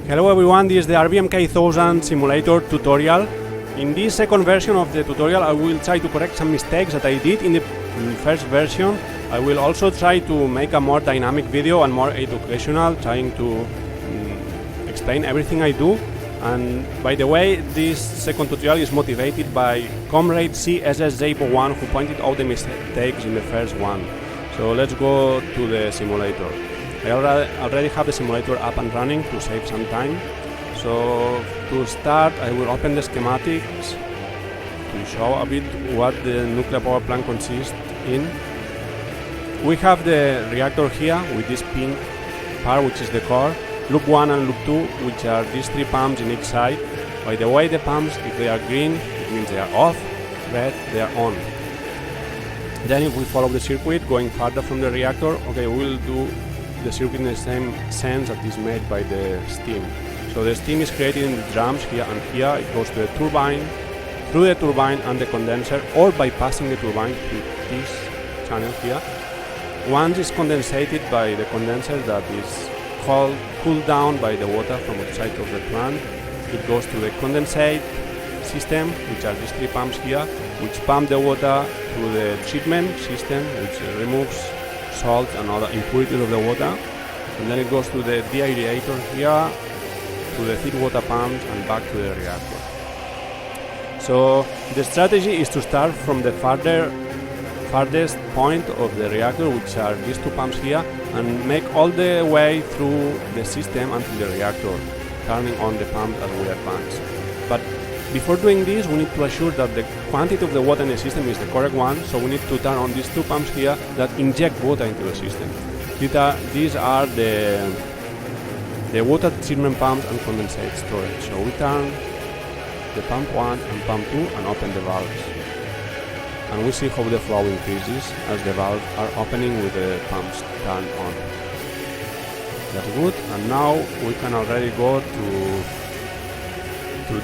Hello everyone, this is the RBMK-1000 Simulator tutorial. In this second version of the tutorial I will try to correct some mistakes that I did in the first version. I will also try to make a more dynamic video and more educational, trying to explain everything I do. And by the way, this second tutorial is motivated by comrade CSS01 who pointed out the mistakes in the first one. So let's go to the simulator. I already have the simulator up and running to save some time. So to start I will open the schematics to show a bit what the nuclear power plant consists in. We have the reactor here with this pink part, which is the core, loop 1 and loop 2, which are these three pumps in each side. By the way, the pumps, if they are green, it means they are off, red, they are on. Then if we follow the circuit going farther from the reactor, okay, we will do the circuit in the same sense that is made by the steam. So the steam is created in the drums here and here. It goes to the turbine, through the turbine and the condenser, or bypassing the turbine through this channel here. Once it's condensated by the condenser that is cooled down by the water from outside of the plant, it goes to the condensate system, which are these three pumps here, which pump the water to the treatment system, which removes salt and other impurities of the water, and then it goes to the aerator here, to the feed water pumps and back to the reactor. So the strategy is to start from the farthest point of the reactor, which are these two pumps here, and make all the way through the system until the reactor, turning on the pump as we advance. But before doing this, we need to assure that the quantity of the water in the system is the correct one, so we need to turn on these two pumps here that inject water into the system. These are the water treatment pumps and condensate storage. So we turn the pump 1 and pump 2 and open the valves. And we see how the flow increases as the valves are opening with the pumps turned on. That's good, and now we can already go to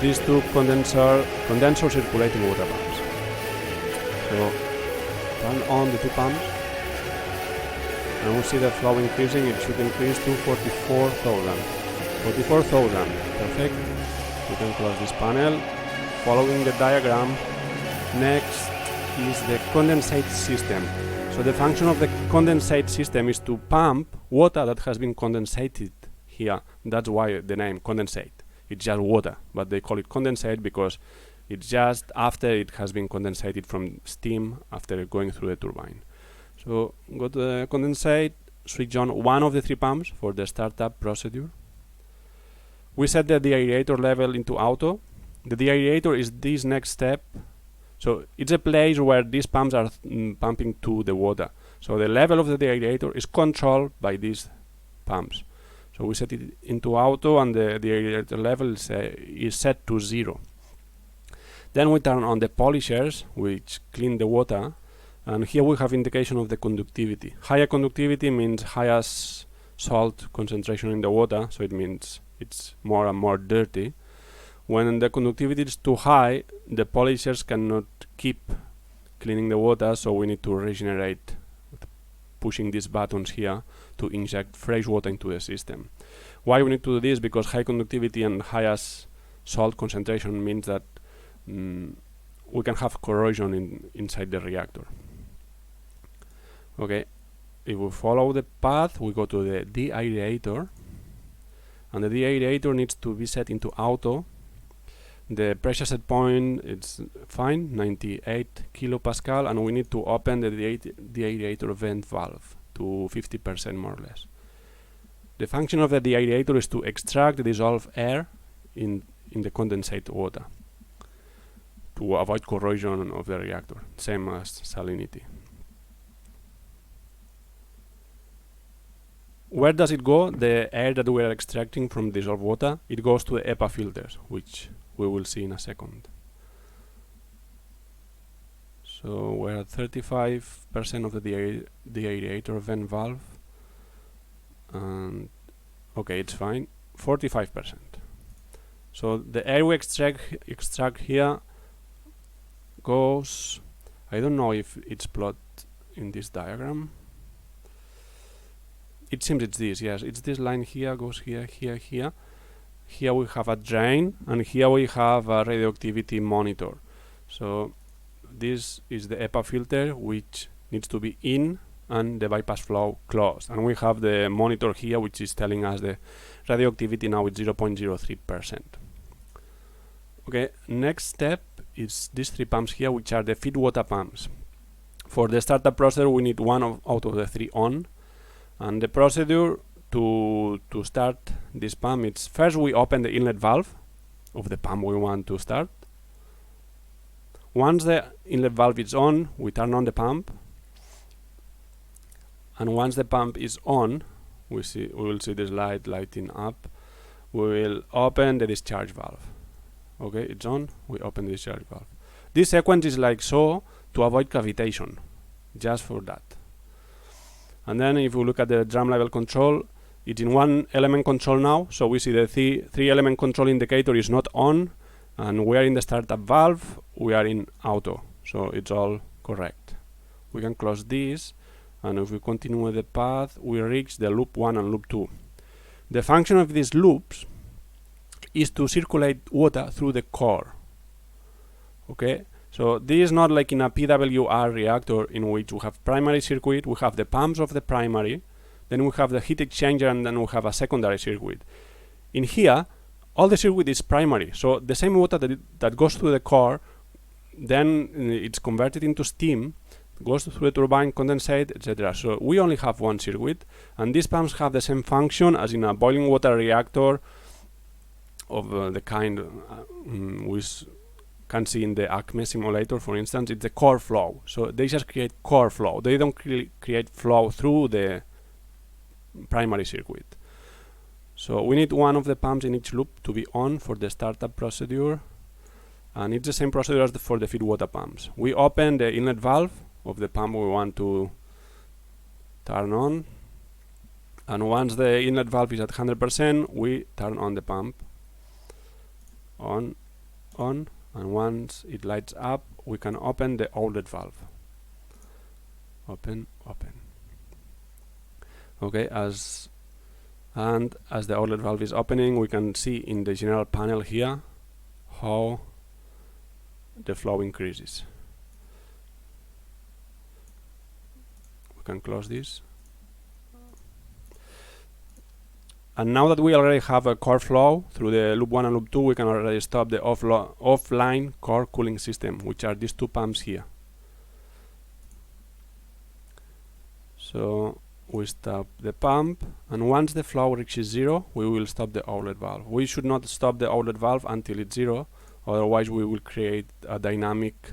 these two condenser circulating water pumps. So turn on the two pumps and we see the flow increasing. It should increase to 44,000. 44,000, perfect. We can close this panel. Following the diagram, next is the condensate system. So the function of the condensate system is to pump water that has been condensated here. That's why the name condensate. It's just water, but they call it condensate because it's just after it has been condensated from steam after going through the turbine. So go to the condensate, switch on one of the three pumps for the startup procedure. We set the aerator level into auto. The aerator is this next step. So it's a place where these pumps are pumping to the water. So the level of the aerator is controlled by these pumps. So we set it into auto and the aerator level is set to 0. Then we turn on the polishers, which clean the water, and here we have indication of the conductivity. Higher conductivity means higher salt concentration in the water, so it means it's more and more dirty. When the conductivity is too high, the polishers cannot keep cleaning the water, so we need to regenerate, pushing these buttons here to inject fresh water into the system. Why we need to do this? Because high conductivity and highest salt concentration means that we can have corrosion inside the reactor. Okay, if we follow the path, we go to the deaerator, and the deaerator needs to be set into auto. The pressure set point is fine, 98 kilopascal, and we need to open the deaerator vent valve to 50% more or less. The function of the deaerator is to extract the dissolved air in the condensate water to avoid corrosion of the reactor, same as salinity. Where does it go? The air that we are extracting from dissolved water, it goes to the HEPA filters, which we will see in a second. So we're at 35% of the aerator vent valve, and okay, it's fine, 45%. So the air we extract here goes, I don't know if it's plotted in this diagram. It seems it's this, yes, it's this line here, goes here, here, here, here we have a drain, and here we have a radioactivity monitor. So this is the EPA filter, which needs to be in and the bypass flow closed. And we have the monitor here, which is telling us the radioactivity now is 0.03%. Okay, next step is these 3 pumps here, which are the feed water pumps. For the startup procedure, we need one out of the 3 on. And the procedure to start this pump, it's first we open the inlet valve of the pump we want to start. Once the inlet valve is on, we turn on the pump. And once the pump is on, we will see this light lighting up. We will open the discharge valve. Okay, it's on, we open the discharge valve. This sequence is like so to avoid cavitation, just for that. And then if we look at the drum level control, it's in 1 element control now, so we see the 3 element control indicator is not on, and we are in the startup valve, we are in auto, so it's all correct. We can close this, and if we continue the path, we reach the loop 1 and loop 2. The function of these loops is to circulate water through the core. Okay, so this is not like in a PWR reactor in which we have primary circuit, we have the pumps of the primary, then we have the heat exchanger, and then we have a secondary circuit. In here, all the circuit is primary, so the same water that goes through the core, then it's converted into steam, goes through the turbine, condensate, etc. So we only have 1 circuit, and these pumps have the same function as in a boiling water reactor of the kind we can see in the ACME simulator, for instance. It's the core flow. So they just create core flow. They don't create flow through the primary circuit. So we need 1 of the pumps in each loop to be on for the startup procedure, and it's the same procedure as for the feed water pumps. We open the inlet valve of the pump we want to turn on, and once the inlet valve is at 100%, we turn on the pump. On, and once it lights up, we can open the outlet valve. Open. Okay, as the outlet valve is opening, we can see in the general panel here how the flow increases. We can close this. And now that we already have a core flow through the loop 1 and loop 2, we can already stop the offline core cooling system, which are these 2 pumps here. So we stop the pump, and once the flow reaches 0, we will stop the outlet valve. We should not stop the outlet valve until it's 0, otherwise we will create a dynamic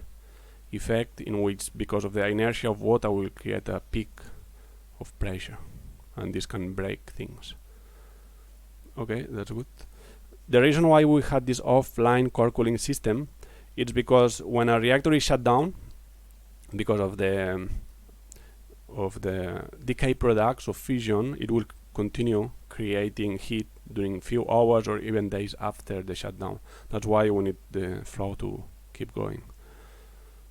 effect in which, because of the inertia of water, we will create a peak of pressure, and this can break things. Okay, that's good. The reason why we had this offline core cooling system, it's because when a reactor is shut down, because of the decay products of fission, it will continue creating heat during few hours or even days after the shutdown. That's why we need the flow to keep going.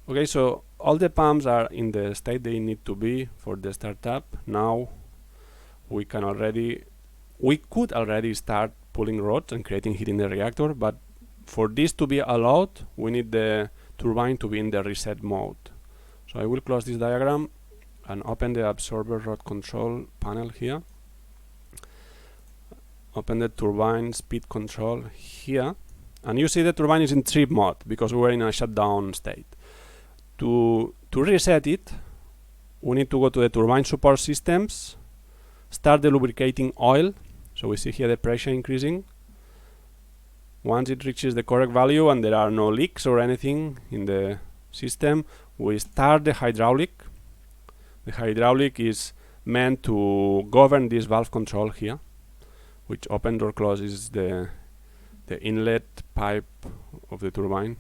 Okay, so all the pumps are in the state they need to be for the startup. Now we could already start pulling rods and creating heat in the reactor, but for this to be allowed, we need the turbine to be in the reset mode. So I will close this diagram and open the absorber rod control panel here. Open the turbine speed control here, and you see the turbine is in trip mode because we're in a shutdown state. To reset it, we need to go to the turbine support systems, start the lubricating oil. So we see here the pressure increasing. Once it reaches the correct value and there are no leaks or anything in the system, we start the hydraulic. The hydraulic is meant to govern this valve control here, which opens or closes the inlet pipe of the turbine.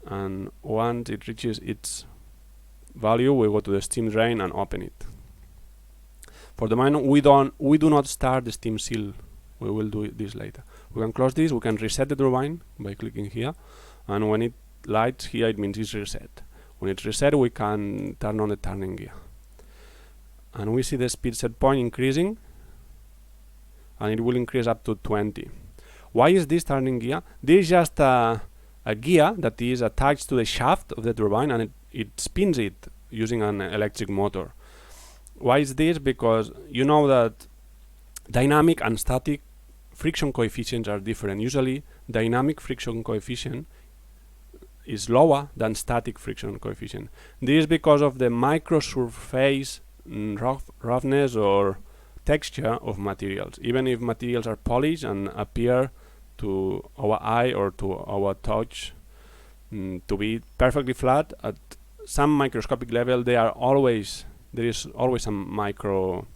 And once it reaches its value, we go to the steam drain and open it. For the moment, we do not start the steam seal. We will do this later. We can close this. We can reset the turbine by clicking here, and when it lights here, it means it's reset. When it's reset, we can turn on the turning gear, and we see the speed set point increasing. and it will increase up to 20. Why is this turning gear? This is just a gear that is attached to the shaft of the turbine, and it spins it using an electric motor. Why is this? Because you know that dynamic and static friction coefficients are different. Usually dynamic friction coefficient is lower than static friction coefficient. This is because of the microsurface roughness or texture of materials. Even if materials are polished and appear to our eye or to our touch to be perfectly flat, at some microscopic level there is always some micro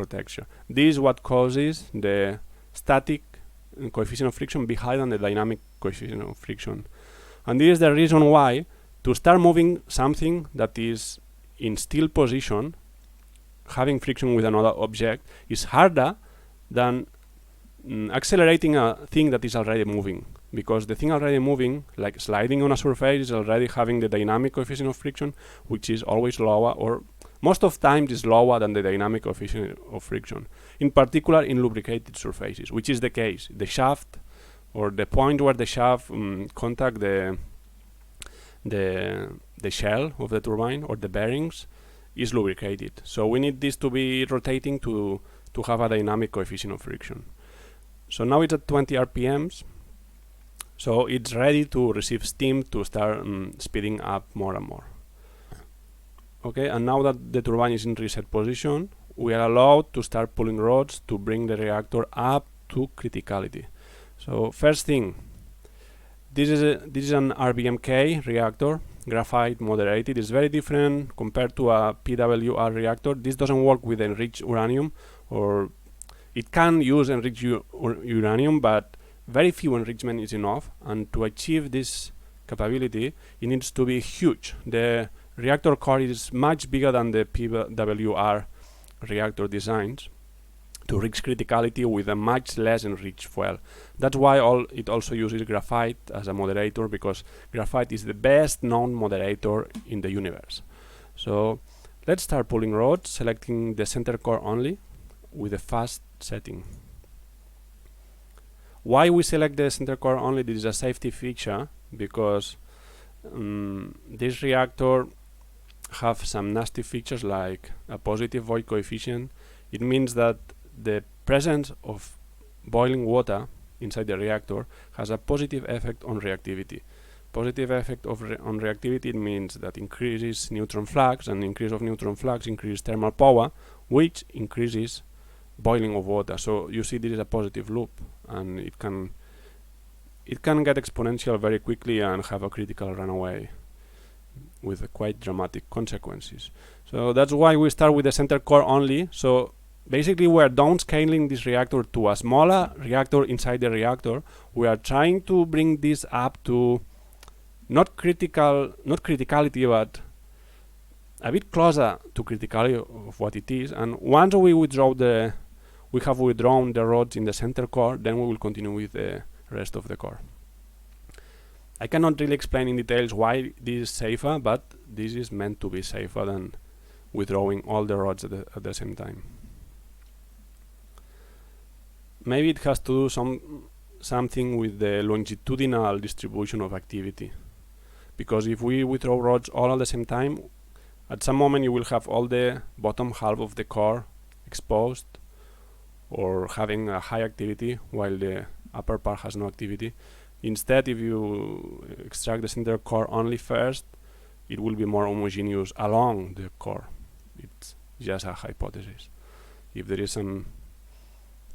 texture. This is what causes the static coefficient of friction be higher than the dynamic coefficient of friction. And this is the reason why to start moving something that is in still position, having friction with another object, is harder than accelerating a thing that is already moving, because the thing already moving, like sliding on a surface, is already having the dynamic coefficient of friction, which is always lower, or most of times is lower than the dynamic coefficient of friction, in particular in lubricated surfaces, which is the case. The shaft, or the point where the shaft contact the shell of the turbine or the bearings, is lubricated. So we need this to be rotating to have a dynamic coefficient of friction. So now it's at 20 RPMs, so it's ready to receive steam to start speeding up more and more. Okay, and now that the turbine is in reset position, we are allowed to start pulling rods to bring the reactor up to criticality. So first thing, this is an RBMK reactor, graphite moderated. It's very different compared to a PWR reactor. This doesn't work with enriched uranium, or it can use enriched uranium, but very few enrichment is enough, and to achieve this capability it needs to be huge. The reactor core is much bigger than the PWR reactor designs to reach criticality with a much less enriched fuel. That's why it also uses graphite as a moderator, because graphite is the best known moderator in the universe. So let's start pulling rods, selecting the center core only with a fast setting. Why we select the center core only? This is a safety feature, because this reactor have some nasty features like a positive void coefficient. It means that the presence of boiling water inside the reactor has a positive effect on reactivity. Positive effect on reactivity means that increases neutron flux, and increase of neutron flux increases thermal power, which increases boiling of water. So you see, this is a positive loop, and it can get exponential very quickly and have a critical runaway with quite dramatic consequences. So that's why we start with the center core only. So basically we are downscaling this reactor to a smaller reactor inside the reactor. We are trying to bring this up to not criticality, but a bit closer to criticality of what it is. And once we have withdrawn the rods in the center core, then we will continue with the rest of the core. I cannot really explain in details why this is safer, but this is meant to be safer than withdrawing all the rods at the same time. Maybe it has to do something with the longitudinal distribution of activity, because if we withdraw rods all at the same time, at some moment you will have all the bottom half of the core exposed or having a high activity while the upper part has no activity. Instead, if you extract the center core only first, it will be more homogeneous along the core. It's just a hypothesis. If there is some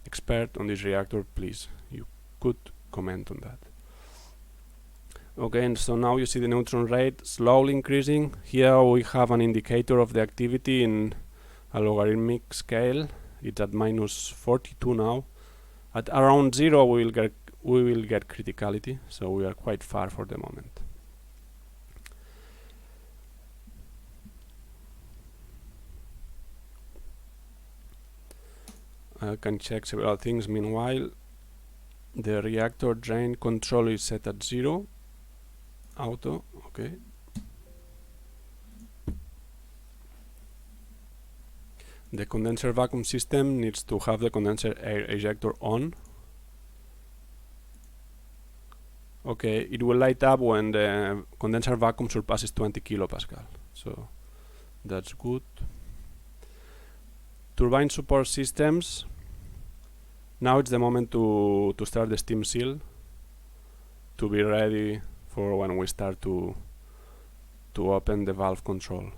expert on this reactor, please, you could comment on that. Okay, and so now you see the neutron rate slowly increasing. Here we have an indicator of the activity in a logarithmic scale. It's at -42 now. At around 0 we will get criticality, so we are quite far for the moment. I can check several things meanwhile. The reactor drain control is set at 0. Auto, okay. The condenser vacuum system needs to have the condenser air ejector on. Okay, it will light up when the condenser vacuum surpasses 20 kilopascal, so that's good. Turbine support systems. Now it's the moment to start the steam seal, to be ready for when we start to open the valve control.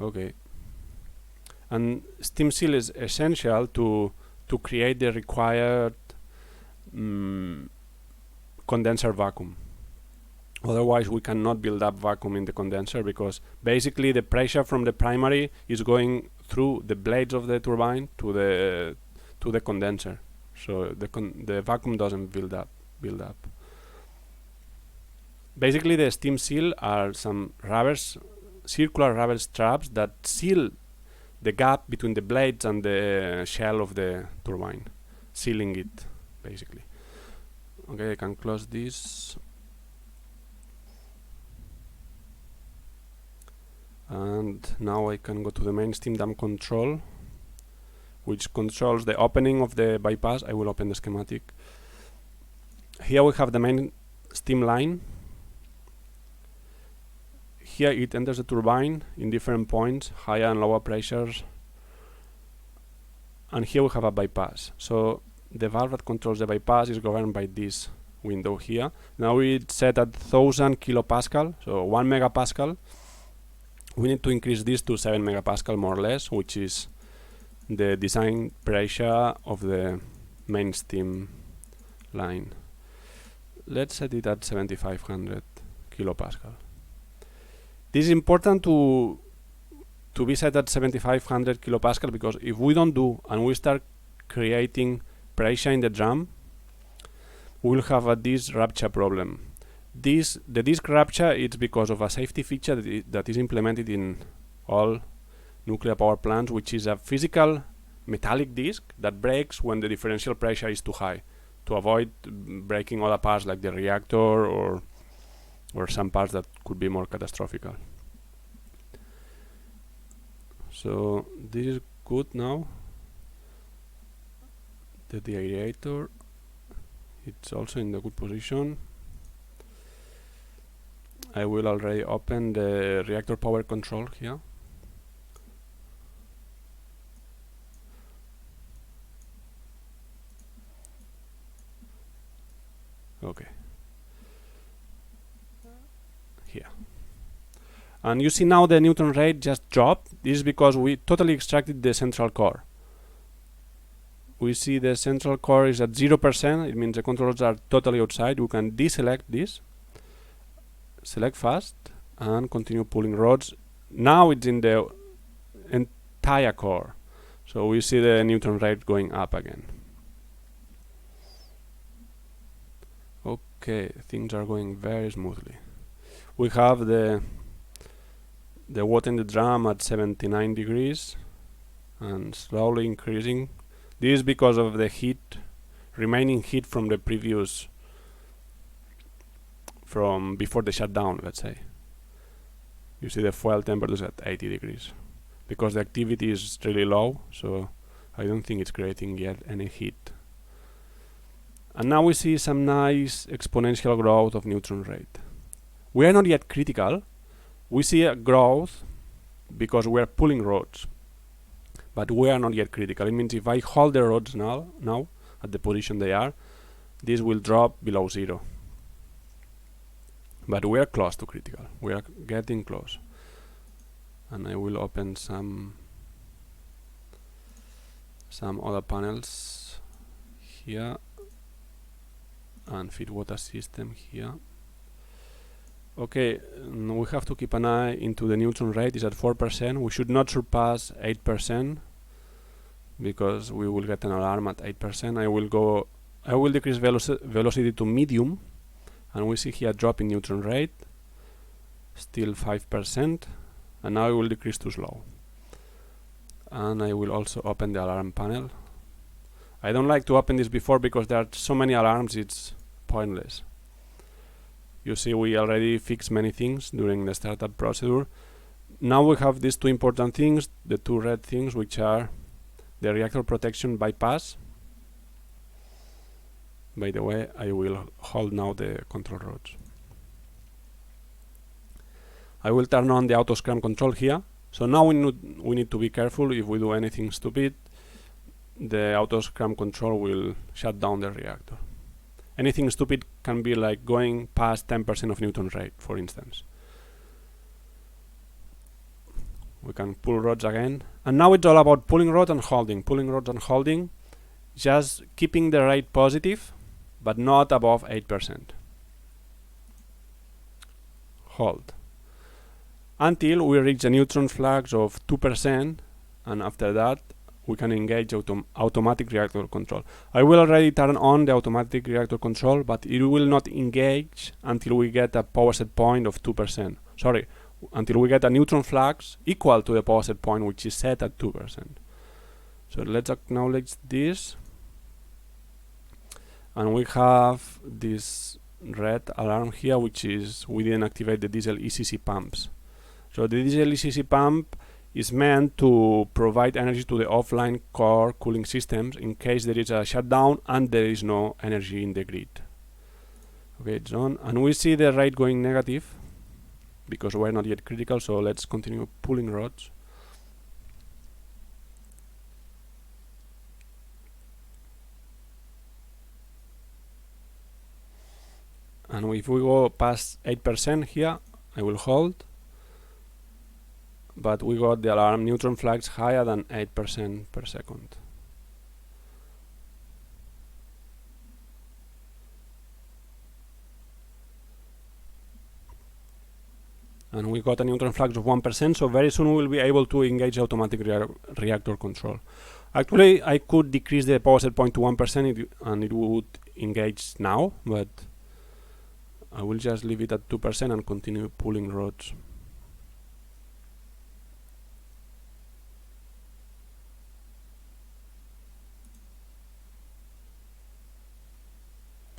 Okay, and steam seal is essential to create the required condenser vacuum. Otherwise we cannot build up vacuum in the condenser, because basically the pressure from the primary is going through the blades of the turbine to the condenser, so the vacuum doesn't build up. Basically the steam seal are some circular rubber straps that seal the gap between the blades and the shell of the turbine, sealing it basically. Okay, I can close this. And now I can go to the main steam dam control, which controls the opening of the bypass. I will open the schematic. Here we have the main steam line. Here it enters the turbine in different points, higher and lower pressures. And here we have a bypass. So the valve that controls the bypass is governed by this window here. Now it's set at 1000 kilopascal, so 1 megapascal. We need to increase this to 7 megapascal more or less, which is the design pressure of the main steam line. Let's set it at 7500 kilopascal. This is important to be set at 7500 kilopascal, because if we don't do and we start creating pressure in the drum, we will have a disc rupture problem. The disc rupture is because of a safety feature that is implemented in all nuclear power plants, which is a physical metallic disc that breaks when the differential pressure is too high, to avoid breaking other parts like the reactor or some parts that could be more catastrophic. So this is good now. The aerator, it's also in the good position. I will already open the reactor power control here. Okay. Here. And you see now the Newton rate just dropped. This is because we totally extracted the central core. We see the central core is at 0%. It means the controls are totally outside. We can deselect this, select fast, and continue pulling rods. Now it's in the entire core, so we see the Newton rate going up again. Okay, things are going very smoothly. We have the water in the drum at 79 degrees and slowly increasing. This is because of the remaining heat from the previous, from before the shutdown, let's say. You see the fuel temperature is at 80 degrees because the activity is really low, so I don't think it's creating yet any heat. And now we see some nice exponential growth of Newton rate. We are not yet critical. We see a growth because we are pulling rods, but we are not yet critical. It means if I hold the rods now at the position they are, this will drop below 0. But we are close to critical. We are getting close. And I will open some other panels here and feed water system here. Okay, we have to keep an eye into the Newton rate. Is at 4%. We should not surpass 8% because we will get an alarm at 8%. I will decrease velocity to medium, and we see here a drop in Newton rate, still 5%, and now I will decrease to slow. And I will also open the alarm panel. I don't like to open this before because there are so many alarms, it's pointless. You see we already fixed many things during the startup procedure. Now we have these two important things, the two red things, which are the reactor protection bypass. By the way, I will hold now the control rods. I will turn on the auto scram control here. So now we need to be careful. If we do anything stupid, the auto scram control will shut down the reactor. Anything stupid can be like going past 10% of Newton rate, for instance. We can pull rods again. And now it's all about pulling rods and holding, just keeping the rate positive, but not above 8%. Hold. Until we reach the neutron flags of 2%, and after that we can engage automatic reactor control. I will already turn on the automatic reactor control, but it will not engage until we get a power set point of 2%. Sorry, until we get a neutron flags equal to the power set point, which is set at 2%. So let's acknowledge this. And we have this red alarm here, which is we didn't activate the diesel ECC pumps. So the diesel ECC pump is meant to provide energy to the offline core cooling systems in case there is a shutdown and there is no energy in the grid. Okay, it's on, and we see the rate going negative because we're not yet critical, so let's continue pulling rods. And if we go past 8% here, I will hold. But we got the alarm neutron flags higher than 8% per second. And we got a neutron flags of 1%, so very soon we'll be able to engage automatic reactor control. Actually, I could decrease the power set point to 1% and it would engage now, but I will just leave it at 2% and continue pulling rods.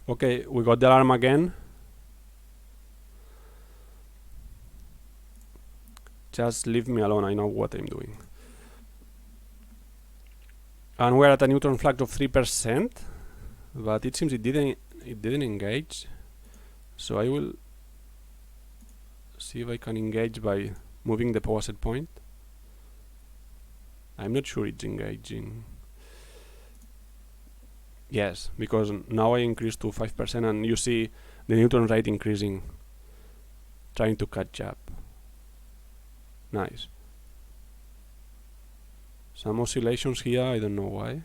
Okay, we got the alarm again. Just leave me alone, I know what I'm doing. And we're at a neutron flag of 3%, but it seems it didn't engage. So I will see if I can engage by moving the power set point. I'm not sure it's engaging. Yes, because now I increased to 5% and you see the neutron rate increasing, trying to catch up. Nice. Some oscillations here, I don't know why.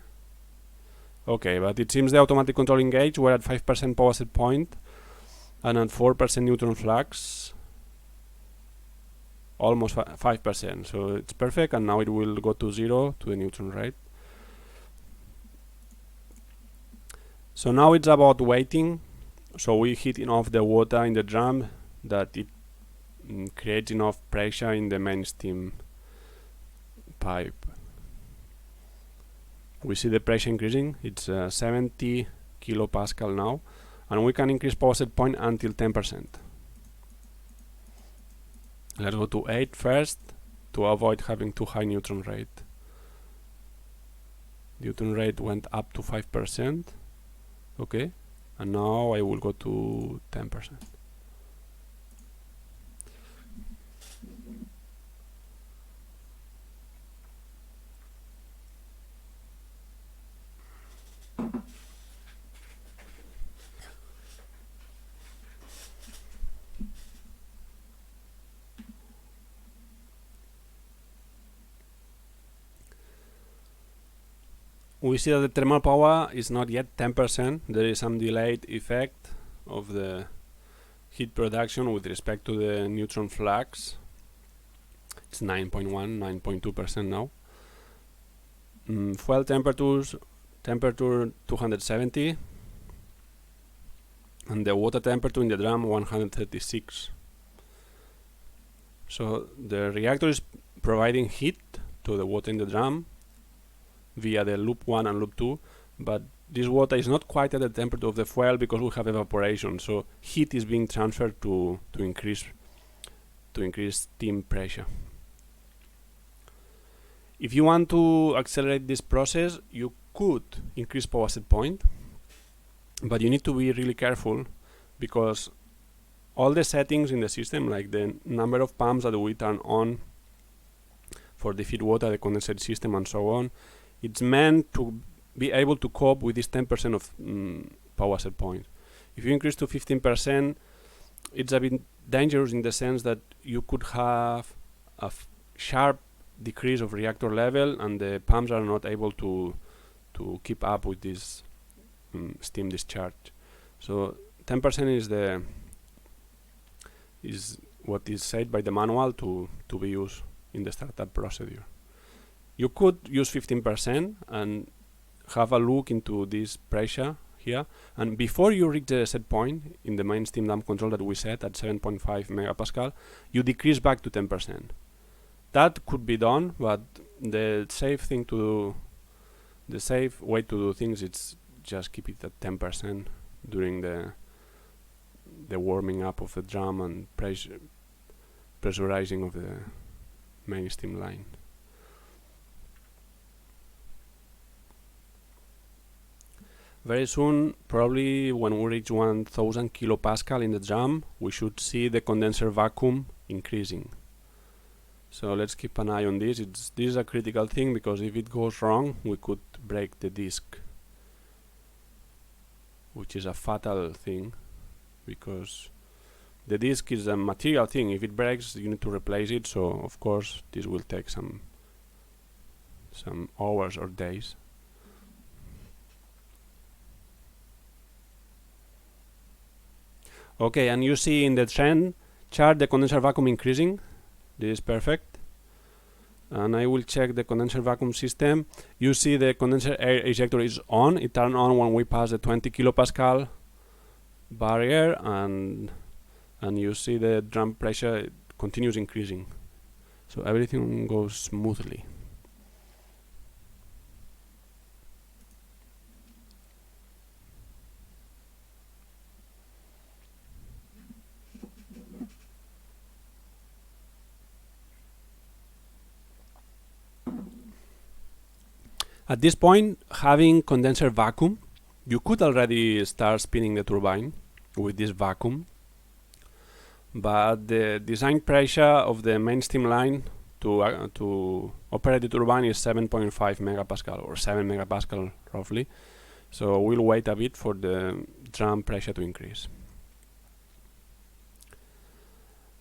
Okay, but it seems the automatic control engaged. We're at 5% power set point and at 4% neutron flags. Almost 5%, so it's perfect, and now it will go to 0 to the neutron rate. So now it's about waiting. So we heat enough the water in the drum that it creates enough pressure in the main steam pipe. We see the pressure increasing. It's 70 kilopascal now, and we can increase power set point until 10%. Let's go to 8 first to avoid having too high neutron rate. Neutron rate went up to 5%. Okay, and now I will go to 10%. We see that the thermal power is not yet 10%. There is some delayed effect of the heat production with respect to the neutron flux. It's 9.1, 9.2% now. Fuel temperature 270, and the water temperature in the drum 136. So the reactor is providing heat to the water in the drum via the loop 1 and loop 2, but this water is not quite at the temperature of the fuel because we have evaporation, so heat is being transferred to increase steam pressure. If you want to accelerate this process, you could increase power set point, but you need to be really careful, because all the settings in the system, like the number of pumps that we turn on for the feed water, the condensate system, and so on, it's meant to be able to cope with this 10% of power set point. If you increase to 15%, it's a bit dangerous in the sense that you could have a sharp decrease of reactor level, and the pumps are not able to keep up with this steam discharge. So 10% is what is said by the manual to be used in the startup procedure. You could use 15% and have a look into this pressure here, and before you reach the set point in the main steam dump control that we set at 7.5 megapascal, you decrease back to 10%. That could be done, but the safe way to do things is just keep it at 10% during the warming up of the drum and pressurizing of the main steam line. Very soon, probably when we reach 1000 kilopascal in the drum, we should see the condenser vacuum increasing. So let's keep an eye on this. This is a critical thing, because if it goes wrong, we could break the disc, which is a fatal thing, because the disc is a material thing. If it breaks, you need to replace it, so of course this will take some hours or days. Okay, and you see in the trend chart the condenser vacuum increasing. This is perfect. And I will check the condenser vacuum system. You see the condenser air ejector is on. It turned on when we pass the 20 kilopascal barrier, and you see the drum pressure continues increasing. So everything goes smoothly. At this point, having condenser vacuum, you could already start spinning the turbine with this vacuum, but the design pressure of the main steam line to operate the turbine is 7.5 megapascal, or 7 megapascal roughly, so we'll wait a bit for the drum pressure to increase.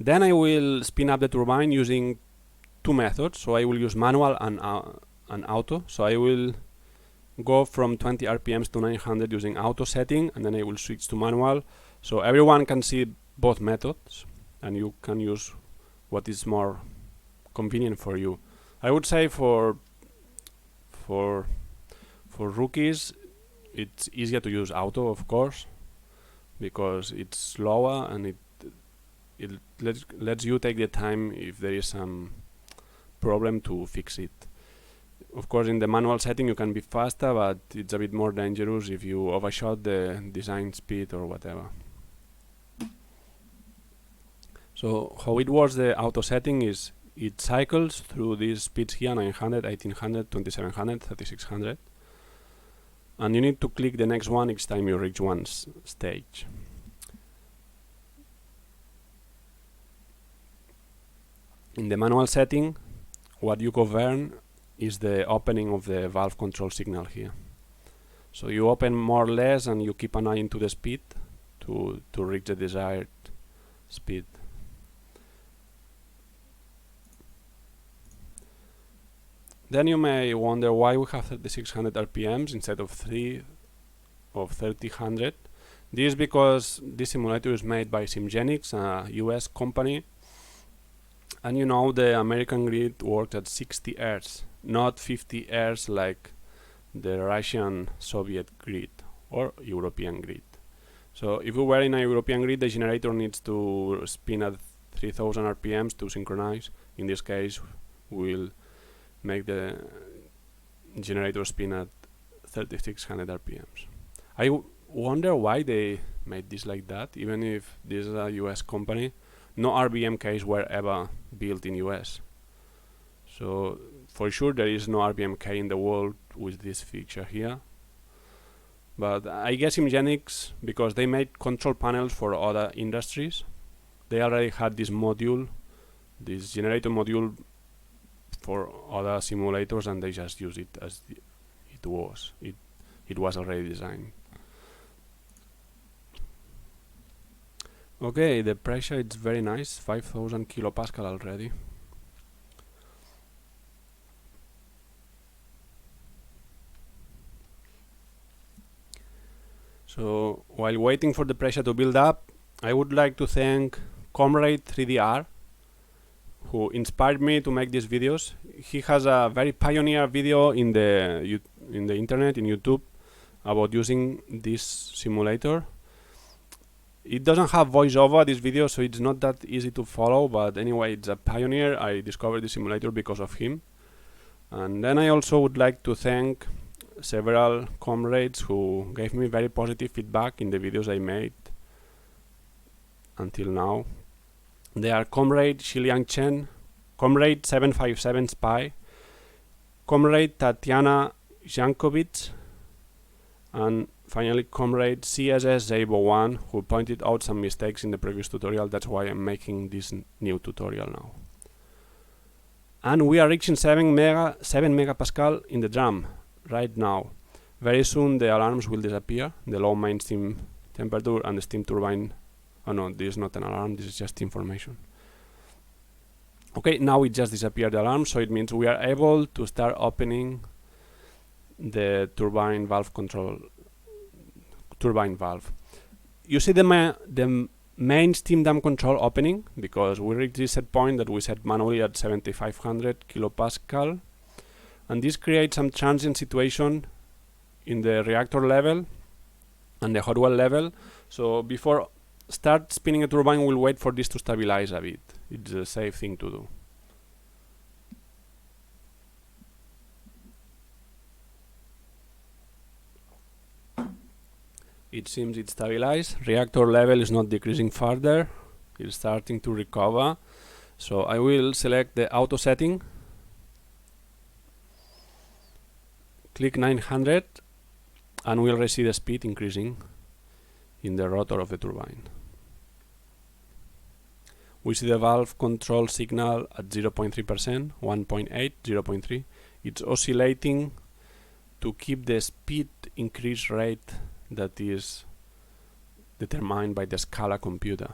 Then I will spin up the turbine using two methods, so I will use manual and auto. So I will go from 20 RPMs to 900 using auto setting, and then I will switch to manual, so everyone can see both methods and you can use what is more convenient for you. I would say for rookies it's easier to use auto, of course, because it's slower and it lets you take the time if there is some problem to fix it. Of course, in the manual setting you can be faster, but it's a bit more dangerous if you overshot the design speed or whatever. So how it works, the auto setting is it cycles through these speeds here, 900, 1800, 2700, 3600, and you need to click the next one each time you reach one stage. In the manual setting, what you govern is the opening of the valve control signal here. So you open more or less, and you keep an eye into the speed to reach the desired speed. Then you may wonder why we have 3600 RPMs instead of 3000. This is because this simulator is made by Simgenics, a US company, and you know the American grid works at 60 Hz, not 50 Hz like the Russian Soviet grid or European grid. So if we were in a European grid, the generator needs to spin at 3000 RPMs to synchronize. In this case, we'll make the generator spin at 3600 RPMs. I wonder why they made this like that, even if this is a US company. No RBMKs were ever built in US. So for sure there is no RBMK in the world with this feature here. But I guess simgenics, because they made control panels for other industries, they already had this module, this generator module for other simulators, and they just use it as it was. It was already designed. Okay, the pressure is very nice, 5000 kilopascal already. So while waiting for the pressure to build up, I would like to thank Comrade 3DR, who inspired me to make these videos. He has a very pioneer video in the internet, in YouTube, about using this simulator. It doesn't have voiceover, this video, so it's not that easy to follow, but anyway, it's a pioneer. I discovered the simulator because of him. And then I also would like to thank several comrades who gave me very positive feedback in the videos I made until now. They are Comrade Xiliang Chen, Comrade 757 Spy, Comrade Tatiana Jankovic, and finally Comrade CSS Zabo1, who pointed out some mistakes in the previous tutorial. That's why I'm making this new tutorial now. And we are reaching 7 megapascal in the drum right now. Very soon the alarms will disappear, the low main steam temperature and the steam turbine. Oh no, this is not an alarm, this is just information. Okay, now it just disappeared the alarm, so it means we are able to start opening the turbine valve You see the main steam dam control opening, because we reached this set point that we set manually at 7500 kilopascal, and this creates some transient situation in the reactor level and the hot well level. So before start spinning a turbine, we'll wait for this to stabilize a bit. It's a safe thing to do. It seems it's stabilized. Reactor level is not decreasing further. It's starting to recover. So I will select the auto setting, click 900, and we'll see the speed increasing in the rotor of the turbine. We see the valve control signal at 0.3%, 1.8, 0.3. It's oscillating to keep the speed increase rate that is determined by the Scala computer.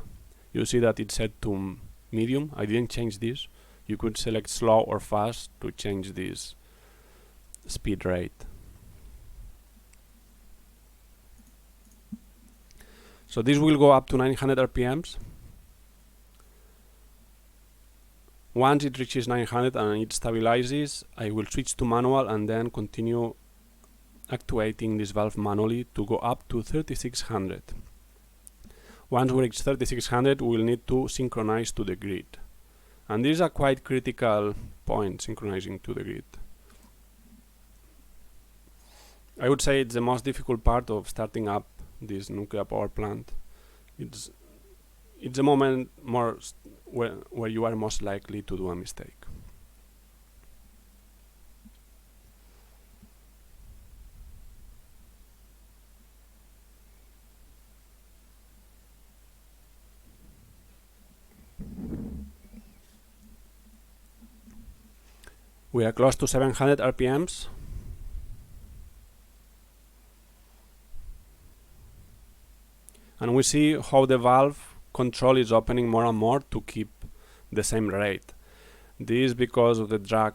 You see that it's set to medium. I didn't change this. You could select slow or fast to change this speed rate. So this will go up to 900 RPMs. Once it reaches 900 and it stabilizes, I will switch to manual and then continue actuating this valve manually to go up to 3600. Once we reach 3600, we will need to synchronize to the grid. And this is a quite critical point, synchronizing to the grid. I would say it's the most difficult part of starting up this nuclear power plant. It's a moment where you are most likely to do a mistake. We are close to 700 RPMs. And we see how the valve control is opening more and more to keep the same rate. This is because of the drag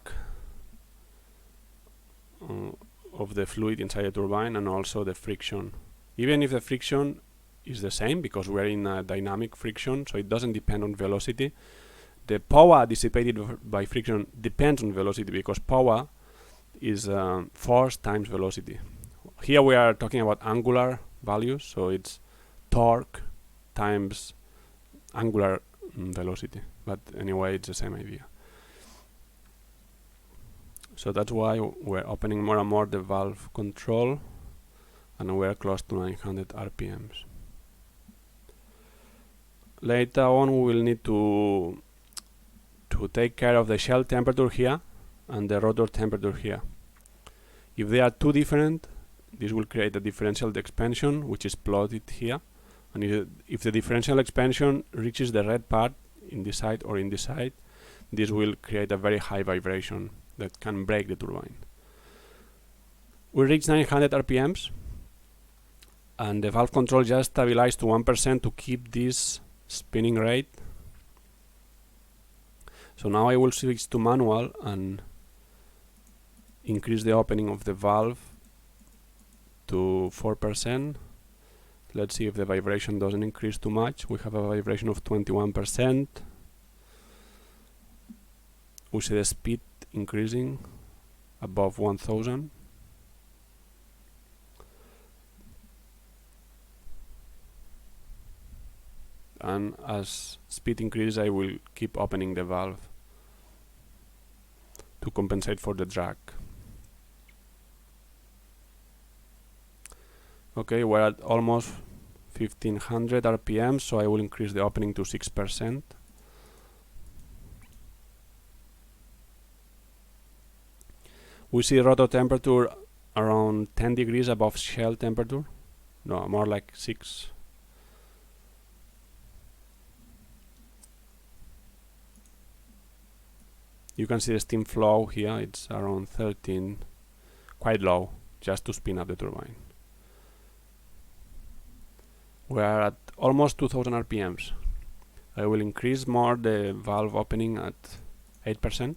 of the fluid inside the turbine and also the friction. Even if the friction is the same, because we are in a dynamic friction, so it doesn't depend on velocity. The power dissipated by friction depends on velocity, because power is force times velocity. Here we are talking about angular values, so it's torque times angular velocity. But anyway, it's the same idea. So that's why we're opening more and more the valve control, and we're close to 900 RPMs. Later on, we will need to take care of the shell temperature here, and the rotor temperature here. If they are too different, this will create a differential expansion, which is plotted here. And if the differential expansion reaches the red part in this side or in this side, this will create a very high vibration that can break the turbine. We reach 900 RPMs, and the valve control just stabilized to 1% to keep this spinning rate. So now I will switch to manual and increase the opening of the valve to 4%. Let's see if the vibration doesn't increase too much. We have a vibration of 21%. We see the speed increasing above 1000. And as speed increases, I will keep opening the valve to compensate for the drag. Okay, we're at almost 1500 RPM, so I will increase the opening to 6%. We see rotor temperature around 10 degrees above shell temperature. No, more like 6. You can see the steam flow here, it's around 13, quite low, just to spin up the turbine. We are at almost 2000 RPMs. I will increase more the valve opening at 8%.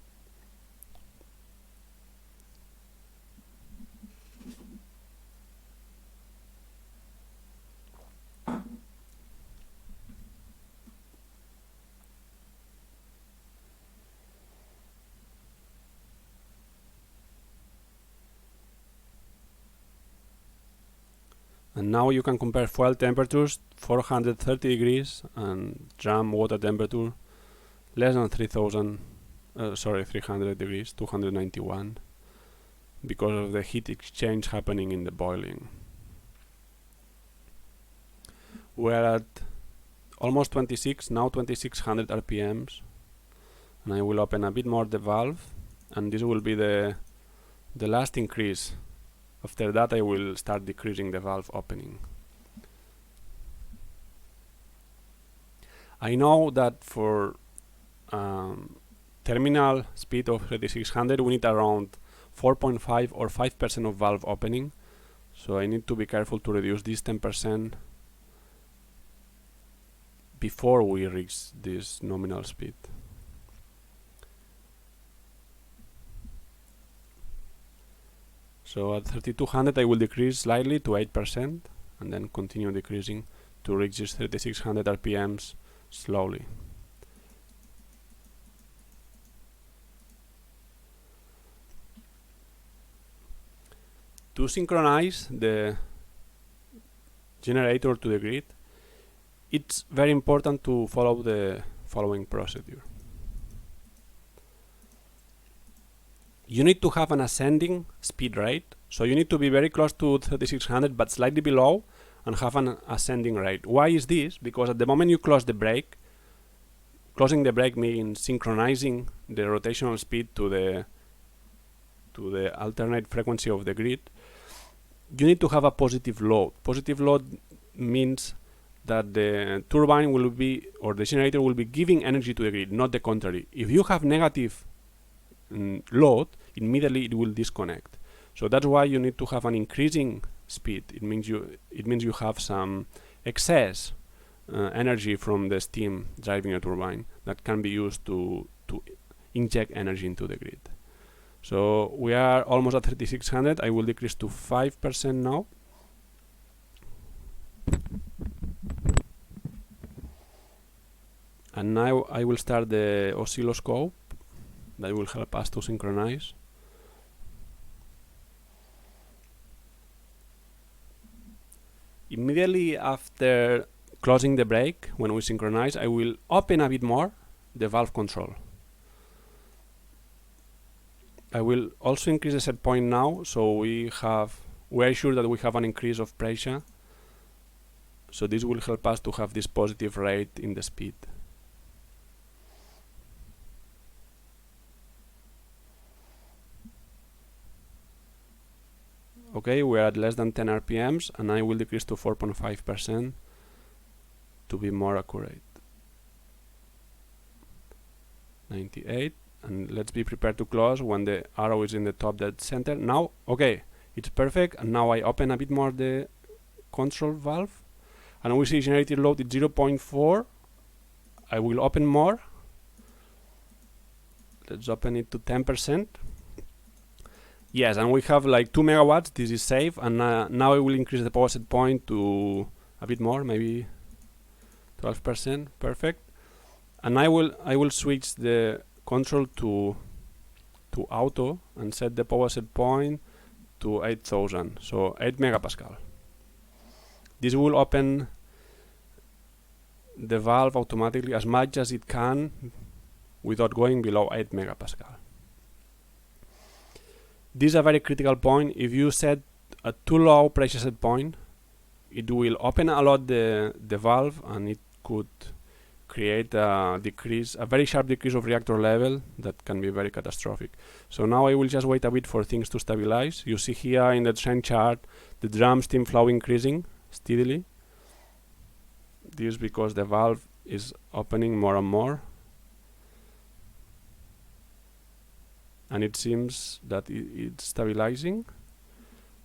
And now you can compare fuel temperatures, 430 degrees, and drum water temperature, less than 300 degrees, 291, because of the heat exchange happening in the boiling. We're at almost 2600 RPMs, and I will open a bit more the valve, and this will be the last increase. After that, I will start decreasing the valve opening. I know that for terminal speed of 3600, we need around 4.5 or 5% of valve opening. So I need to be careful to reduce this 10% before we reach this nominal speed. So at 3200 I will decrease slightly to 8% and then continue decreasing to reach this 3600 RPMs slowly. To synchronize the generator to the grid, it's very important to follow the following procedure. You need to have an ascending speed rate, so you need to be very close to 3600 but slightly below and have an ascending rate. Why is this? Because at the moment you close the brake, closing the brake means synchronizing the rotational speed to the alternate frequency of the grid. You need to have a positive load. Positive load means that the turbine will be, or the generator will be giving energy to the grid, not the contrary. If you have negative load, immediately it will disconnect. So that's why you need to have an increasing speed. It means you have some excess energy from the steam driving a turbine that can be used to inject energy into the grid. So we are almost at 3600. I will decrease to 5% now. And now I will start the oscilloscope that will help us to synchronize. Immediately after closing the brake, when we synchronize, I will open a bit more the valve control. I will also increase the set point now, so we are sure that we have an increase of pressure. So this will help us to have this positive rate in the speed. Okay, we are at less than 10 RPMs, and I will decrease to 4.5% to be more accurate. 98, and let's be prepared to close when the arrow is in the top dead center. Now, okay, it's perfect, and now I open a bit more the control valve, and we see generated load is 0.4. I will open more. Let's open it to 10%. Yes, and we have like 2 megawatts. This is safe, and now I will increase the power set point to a bit more, maybe 12%. Perfect. And I will switch the control to auto and set the power set point to 8000, so 8 megapascal. This will open the valve automatically as much as it can without going below 8 megapascal. This is a very critical point. If you set a too low pressure set point, it will open a lot the valve, and it could create a very sharp decrease of reactor level that can be very catastrophic. So now I will just wait a bit for things to stabilize. You see here in the trend chart the drum steam flow increasing steadily. This is because the valve is opening more and more, and it seems that it's stabilizing,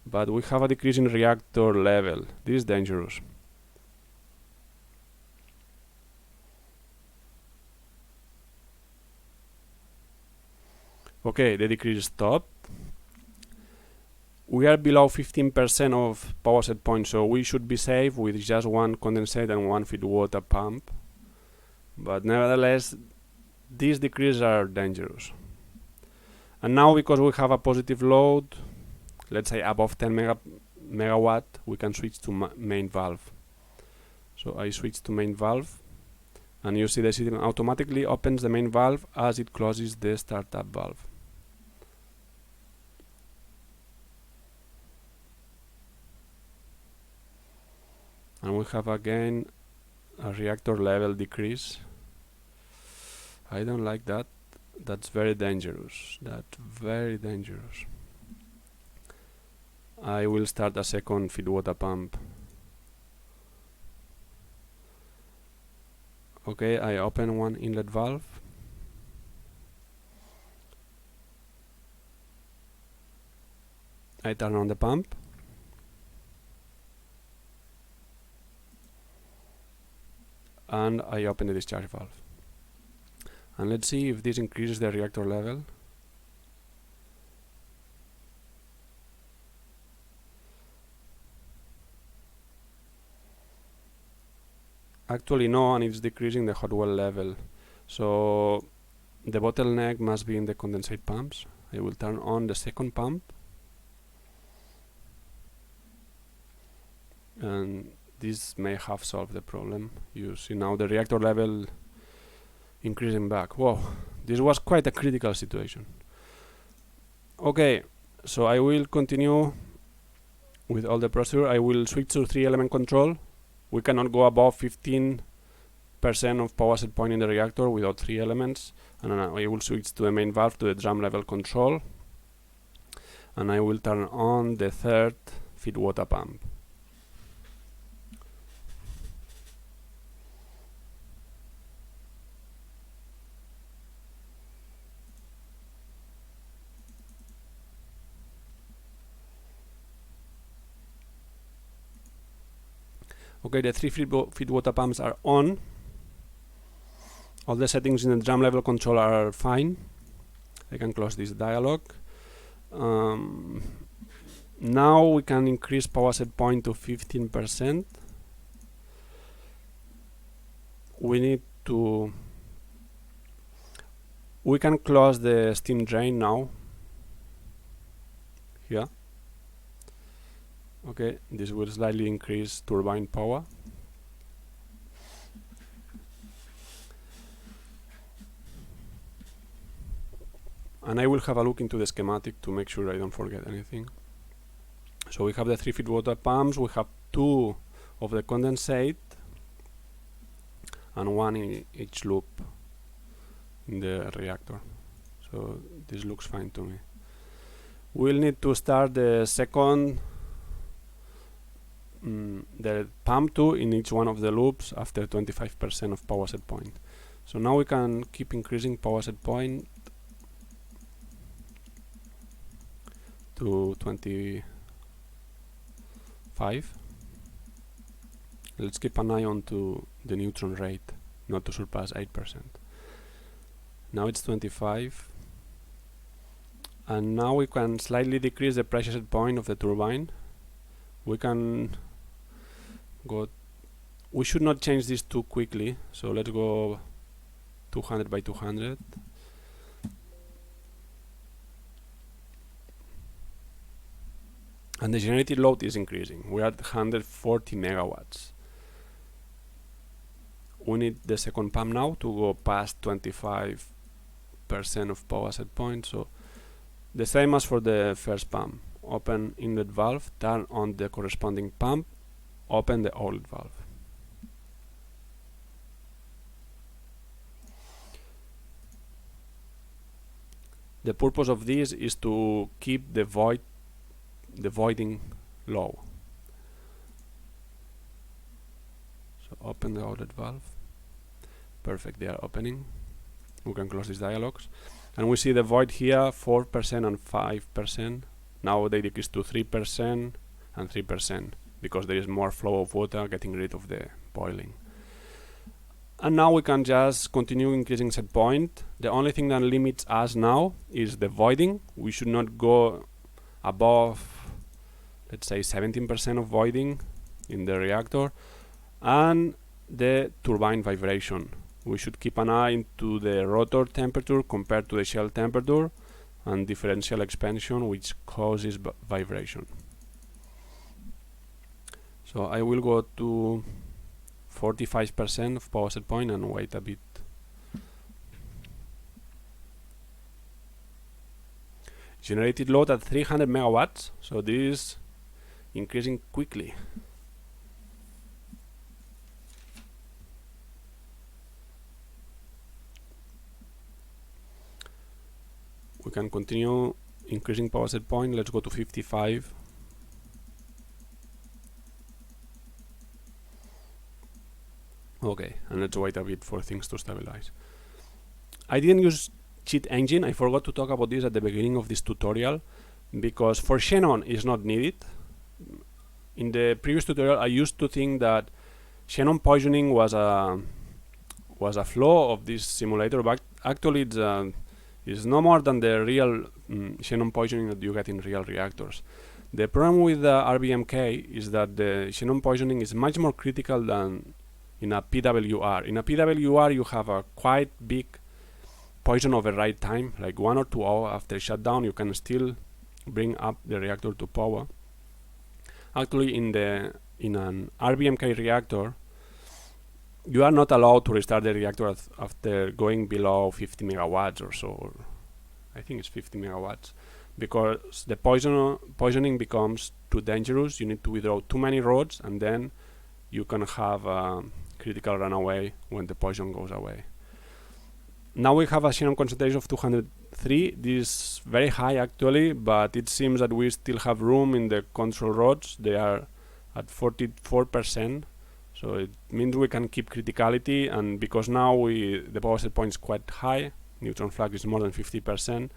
but we have a decrease in reactor level. This is dangerous. Okay, the decrease stopped. We are below 15% of power set point, so we should be safe with just one condensate and one feed water pump. But nevertheless, these decreases are dangerous. And now, because we have a positive load, let's say above 10 megawatt, we can switch to main valve. So I switch to main valve, and you see the system automatically opens the main valve as it closes the startup valve. And we have again a reactor level decrease. I don't like that. That's very dangerous. That's very dangerous. I will start a second feed water pump. Okay, I open one inlet valve. I turn on the pump. And I open the discharge valve. And let's see if this increases the reactor level. Actually no, and it's decreasing the hot well level. So the bottleneck must be in the condensate pumps. I will turn on the second pump. And this may have solved the problem. You see now the reactor level increasing back. Whoa, this was quite a critical situation. Okay, so I will continue with all the procedure. I will switch to 3-element control. We cannot go above 15% of power set point in the reactor without 3 elements. And I will switch to the main valve to the drum level control. And I will turn on the third feed water pump. Okay, the 3 feed water pumps are on. All the settings in the drum level control are fine. I can close this dialog. Now we can increase power set point to 15%. We can close the steam drain now. Here. Okay, this will slightly increase turbine power. And I will have a look into the schematic to make sure I don't forget anything. So we have the 3 feed water pumps, we have 2 of the condensate, and 1 in each loop in the reactor. So this looks fine to me. we'll need to start the second the pump 2 in each one of the loops after 25% of power set point. So now we can keep increasing power set point to 25. Let's keep an eye on to the neutron rate, not to surpass 8%. Now it's 25, and now we can slightly decrease the pressure set point of the turbine. We can go, we should not change this too quickly, so let's go 200 by 200. And the generated load is increasing. We're at 140 megawatts. We need the second pump now to go past 25% of power set point. So the same as for the first pump. Open inlet valve, turn on the corresponding pump, open the outlet valve. The purpose of this is to keep the voiding low. So open the outlet valve. Perfect, they are opening. We can close these dialogues. And we see the void here, 4% and 5%. Now they decrease to 3% and 3% because there is more flow of water getting rid of the boiling. And now we can just continue increasing set point. The only thing that limits us now is the voiding. We should not go above, let's say, 17% of voiding in the reactor, and the turbine vibration. We should keep an eye into the rotor temperature compared to the shell temperature and differential expansion, which causes vibration. So I will go to 45% of power set point and wait a bit. Generated load at 300 megawatts, so this is increasing quickly. We can continue increasing power set point. Let's go to 55. Okay, and let's wait a bit for things to stabilize. I didn't use cheat engine. I forgot to talk about this at the beginning of this tutorial because for Xenon it's not needed. In the previous tutorial I used to think that Xenon poisoning was a flaw of this simulator, but actually it's no more than the real Xenon poisoning that you get in real reactors. The problem with the RBMK is that the Xenon poisoning is much more critical than in a PWR. In a PWR you have a quite big poison override time, like 1 or 2 hours after shutdown you can still bring up the reactor to power. Actually in an RBMK reactor you are not allowed to restart the reactor after going below 50 megawatts or so. I think it's 50 megawatts because the poisoning becomes too dangerous. You need to withdraw too many rods and then you can have a critical runaway when the poison goes away. Now we have a Xenon concentration of 203. This is very high actually, but it seems that we still have room in the control rods. They are at 44%, so it means we can keep criticality, and because now the power set point is quite high, neutron flux is more than 50%,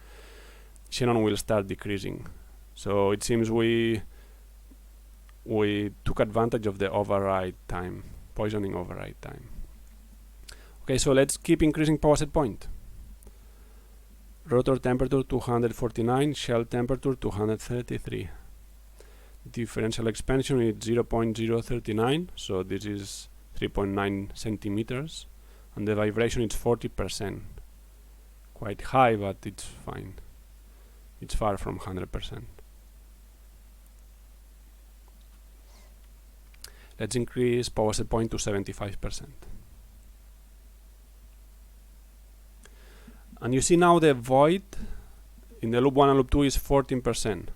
Xenon will start decreasing. So it seems we took advantage of the override time, poisoning override time. Okay, so let's keep increasing power set point. Rotor temperature 249, shell temperature 233. Differential expansion is 0.039, so this is 3.9 centimeters, and the vibration is 40%. Quite high, but it's fine. It's far from 100%. Let's increase power set point to 75%. And you see now the void in the loop 1 and loop 2 is 14%.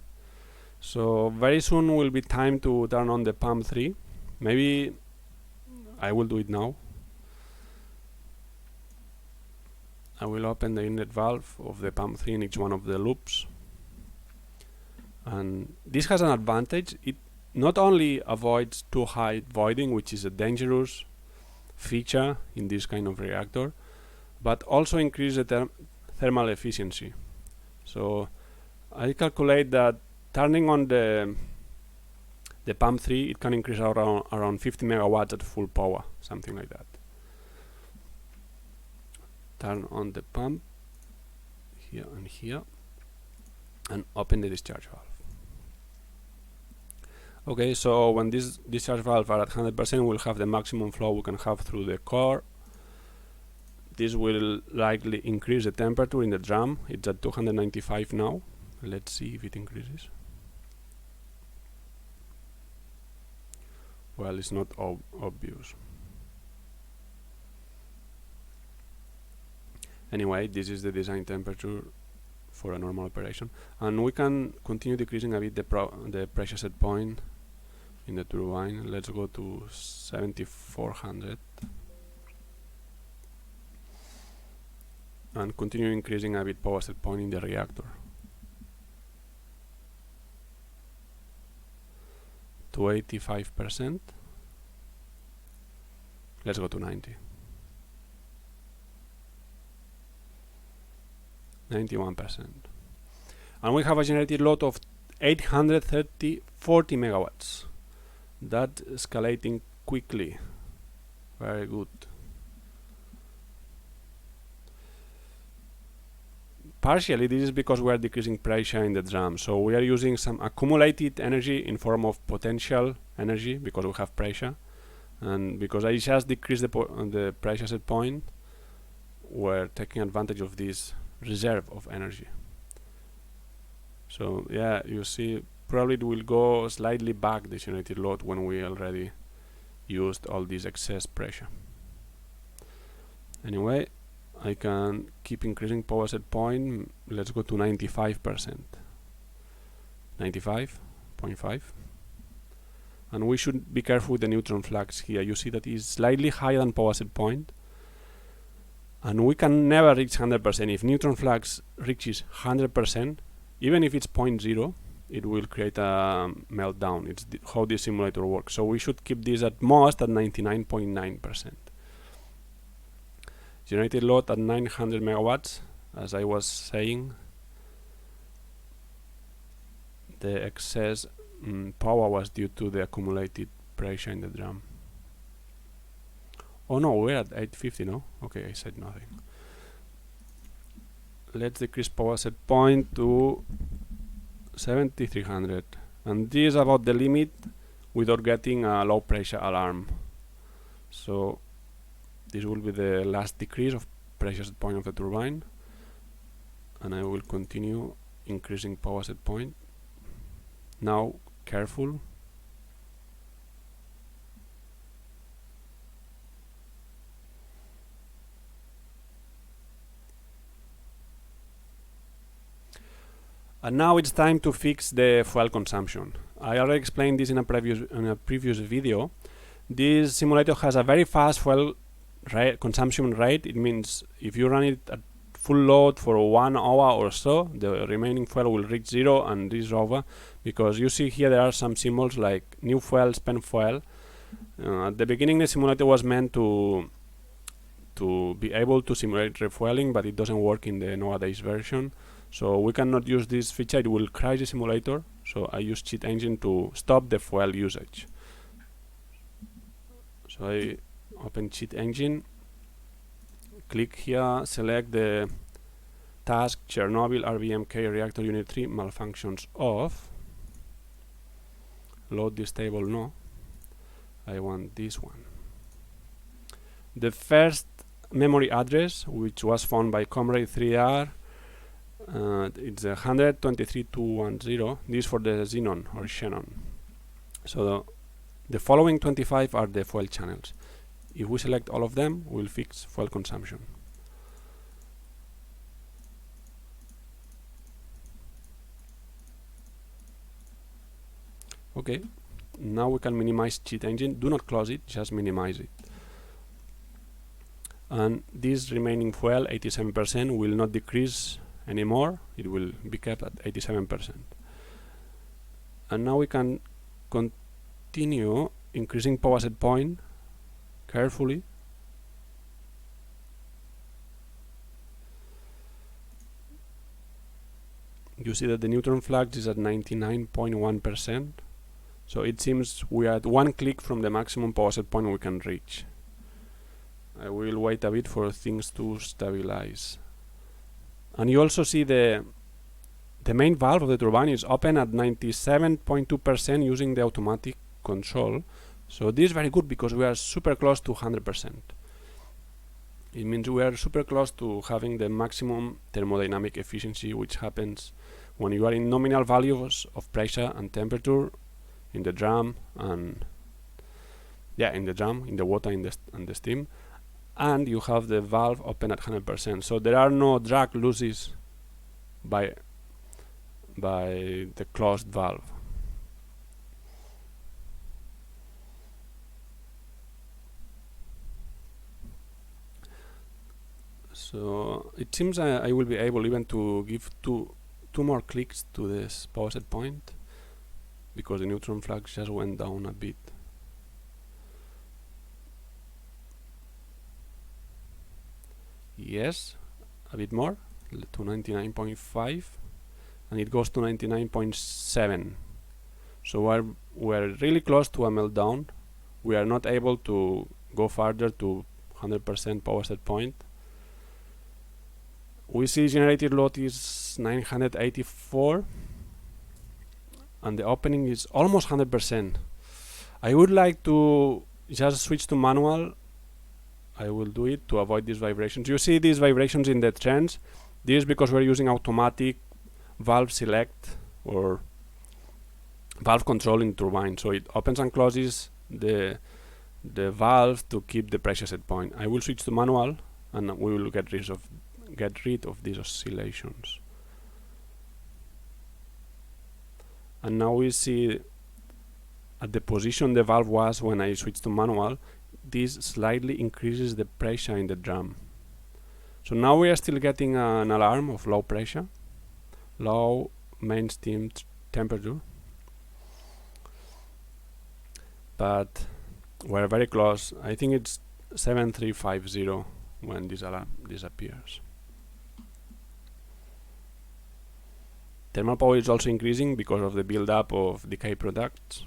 So very soon will be time to turn on the pump 3. Maybe I will do it now. I will open the inlet valve of the pump 3 in each one of the loops. And this has an advantage. It not only avoids too high voiding, which is a dangerous feature in this kind of reactor, but also increases the thermal efficiency. So I calculate that turning on the pump 3, it can increase around 50 megawatts at full power, something like that. Turn on the pump here and here, and open the discharge valve. Okay, so when this discharge valve are at 100%, we'll have the maximum flow we can have through the core. This will likely increase the temperature in the drum. It's at 295 now. Let's see if it increases. Well, it's not obvious. Anyway, this is the design temperature for a normal operation, and we can continue decreasing a bit the pressure set point in the turbine. Let's go to 7400 and continue increasing a bit power set point in the reactor to 85%. Let's go to 91%. And we have a generated load of 40 megawatts. That's escalating quickly. Very good. Partially this is because we are decreasing pressure in the drum, so we are using some accumulated energy in form of potential energy because we have pressure, and because I just decreased the pressure set point, we're taking advantage of this reserve of energy. So yeah, you see, probably it will go slightly back the generated load when we already used all this excess pressure. Anyway, I can keep increasing power set point. Let's go to 95%. 95.5. And we should be careful with the neutron flux here. You see that is slightly higher than power set point. And we can never reach 100%. If neutron flux reaches 100%, even if it's 0.0, it will create a meltdown. It's how this simulator works. So we should keep this at most at 99.9%. Generated load at 900 megawatts, as I was saying. The excess power was due to the accumulated pressure in the drum. Oh no, we're at 850, no? Okay, I said nothing. Let's decrease power set point to 7300, and this is about the limit without getting a low pressure alarm. So this will be the last decrease of pressure set point of the turbine, and I will continue increasing power set point. Now careful. And now it's time to fix the fuel consumption. I already explained this in a previous video. This simulator has a very fast fuel consumption rate. It means if you run it at full load for 1 hour or so, the remaining fuel will reach 0 and this is over, because you see here there are some symbols like new fuel, spent fuel. At the beginning the simulator was meant to be able to simulate refueling, but it doesn't work in the nowadays version. So we cannot use this feature, it will crash the simulator. So I use cheat engine to stop the fuel usage. So I open cheat engine, click here, select the task Chernobyl RBMK reactor unit 3 malfunctions off. Load this table, no. I want this one. The first memory address, which was found by Comrade 3R, it's 123.210. This is for the xenon or xenon. So the following 25 are the fuel channels. If we select all of them, we'll fix fuel consumption. Okay, now we can minimize cheat engine. Do not close it, just minimize it. And this remaining fuel, 87%, will not decrease anymore. It will be kept at 87%. And now we can continue increasing power set point carefully. You see that the neutron flux is at 99.1%. So it seems we are at one click from the maximum power set point we can reach. I will wait a bit for things to stabilize. And you also see the main valve of the turbine is open at 97.2% using the automatic control. So this is very good because we are super close to 100%. It means we are super close to having the maximum thermodynamic efficiency, which happens when you are in nominal values of pressure and temperature in the drum and in the water and the steam, and you have the valve open at 100%. So there are no drag losses by the closed valve. So it seems I will be able even to give two more clicks to this power set point because the neutron flux just went down a bit. Yes, a bit more, to 99.5, and it goes to 99.7. So we're really close to a meltdown. We are not able to go further to 100% power set point. We see generated load is 984 and the opening is almost 100%. I would like to just switch to manual. I will do it to avoid these vibrations. You see these vibrations in the trends. This is because we're using automatic valve select or valve control in turbine. So it opens and closes the valve to keep the pressure set point. I will switch to manual and we will get rid of these oscillations. And now we see at the position the valve was when I switched to manual, this slightly increases the pressure in the drum. So now we are still getting an alarm of low pressure, low main steam temperature, but we're very close. I think it's 7350 when this alarm disappears. Thermal power is also increasing because of the build-up of decay products.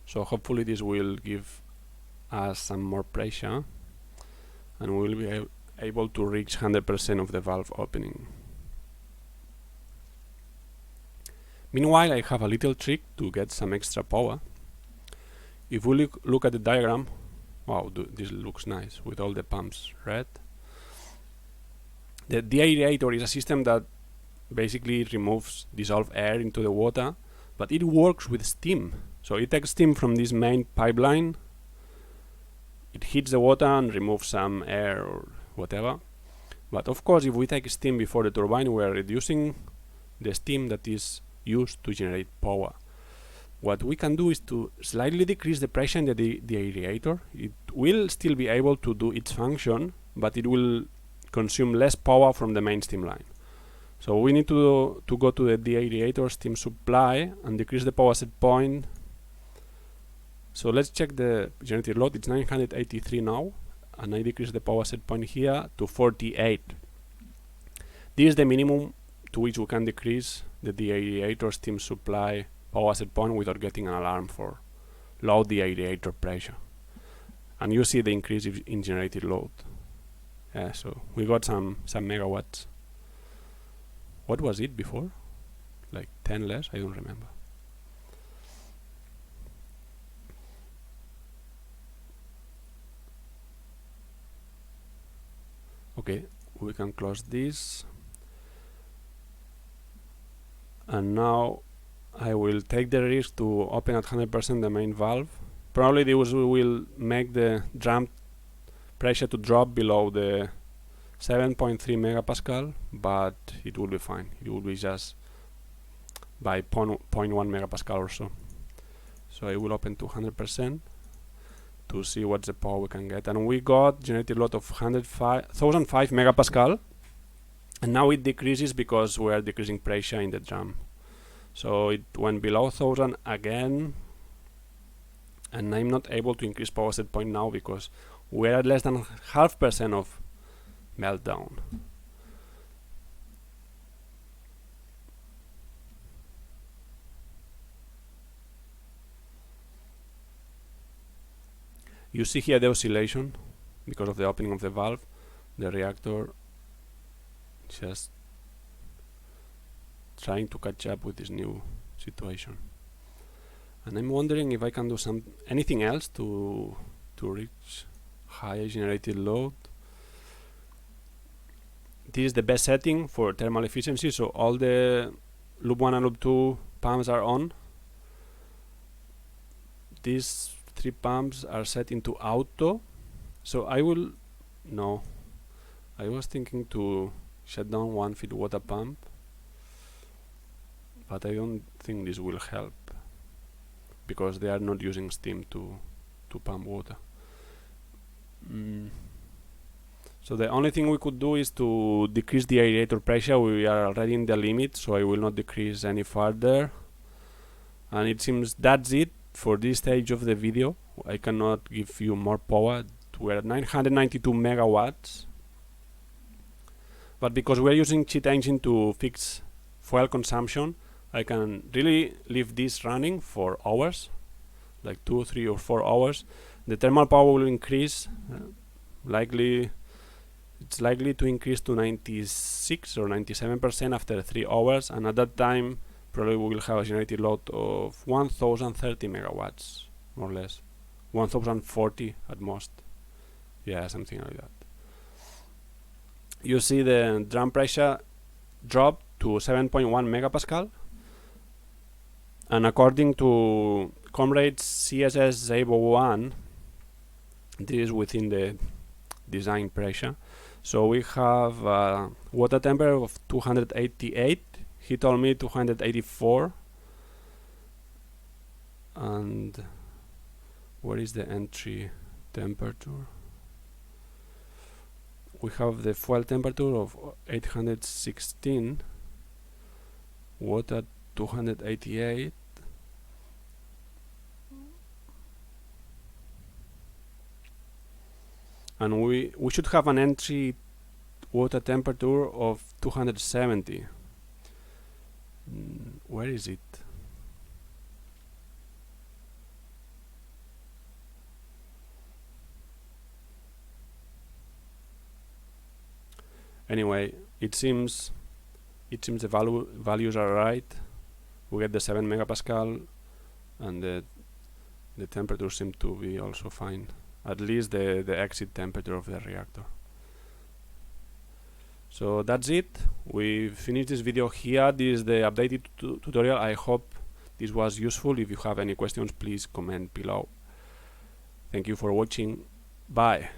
So hopefully this will give us some more pressure and we will be able to reach 100% of the valve opening. Meanwhile, I have a little trick to get some extra power. If we look at the diagram, wow, this looks nice with all the pumps red. The aerator is a system that basically removes dissolved air into the water, but it works with steam. So it takes steam from this main pipeline, it hits the water and removes some air or whatever. But of course, if we take steam before the turbine, we are reducing the steam that is used to generate power. What we can do is to slightly decrease the pressure in the aerator. It will still be able to do its function, but it will consume less power from the main steam line. So we need to go to the aerator steam supply and decrease the power set point. So let's check the generated load. It's 983 now, and I decrease the power set point here to 48. This is the minimum to which we can decrease the aerator steam supply power set point without getting an alarm for low aerator pressure. And you see the increase in generated load. So we got some megawatts. What was it before? Like 10 less? I don't remember. Okay, we can close this. And now I will take the risk to open at 100% the main valve. Probably this will make the drum pressure to drop below the 7.3 megapascal, but it will be fine. It will be just by 0.1 megapascal or so. So I will open to 100% to see what's the power we can get. And we got generated load of 1005 megapascal, and now it decreases because we are decreasing pressure in the drum. So it went below 1000 again, and I'm not able to increase power set point now because we're at less than 0.5% of meltdown. You see here the oscillation because of the opening of the valve. The reactor just trying to catch up with this new situation. And I'm wondering if I can do anything else to reach high generated load. This is the best setting for thermal efficiency, so all the loop 1 and loop 2 pumps are on. These 3 pumps are set into auto, so I was thinking to shut down one feed water pump, but I don't think this will help because they are not using steam to pump water. So the only thing we could do is to decrease the aerator pressure. We are already in the limit, so I will not decrease any further. And it seems that's it for this stage of the video. I cannot give you more power. We're at 992 megawatts. But because we're using cheat engine to fix fuel consumption, I can really leave this running for hours, like 2, 3 or 4 hours. The thermal power will increase, it's likely to increase to 96 or 97% after 3 hours, and at that time probably we will have a generated load of 1030 megawatts, more or less, 1040 at most. Yeah, something like that. You see the drum pressure dropped to 7.1 megapascal, and according to Comrade's CSS ZABO1, this is within the design pressure. So we have water temperature of 288. He told me 284. And where is the entry temperature? We have the fuel temperature of 816, water 288. And we should have an entry water temperature of 270. Where is it? Anyway, it seems the values are right. We get the 7 megapascal, and the temperature seems to be also fine. At least the exit temperature of the reactor. So that's it. We finished this video here. This is the updated tutorial. I hope this was useful. If you have any questions, please comment below. Thank you for watching. Bye.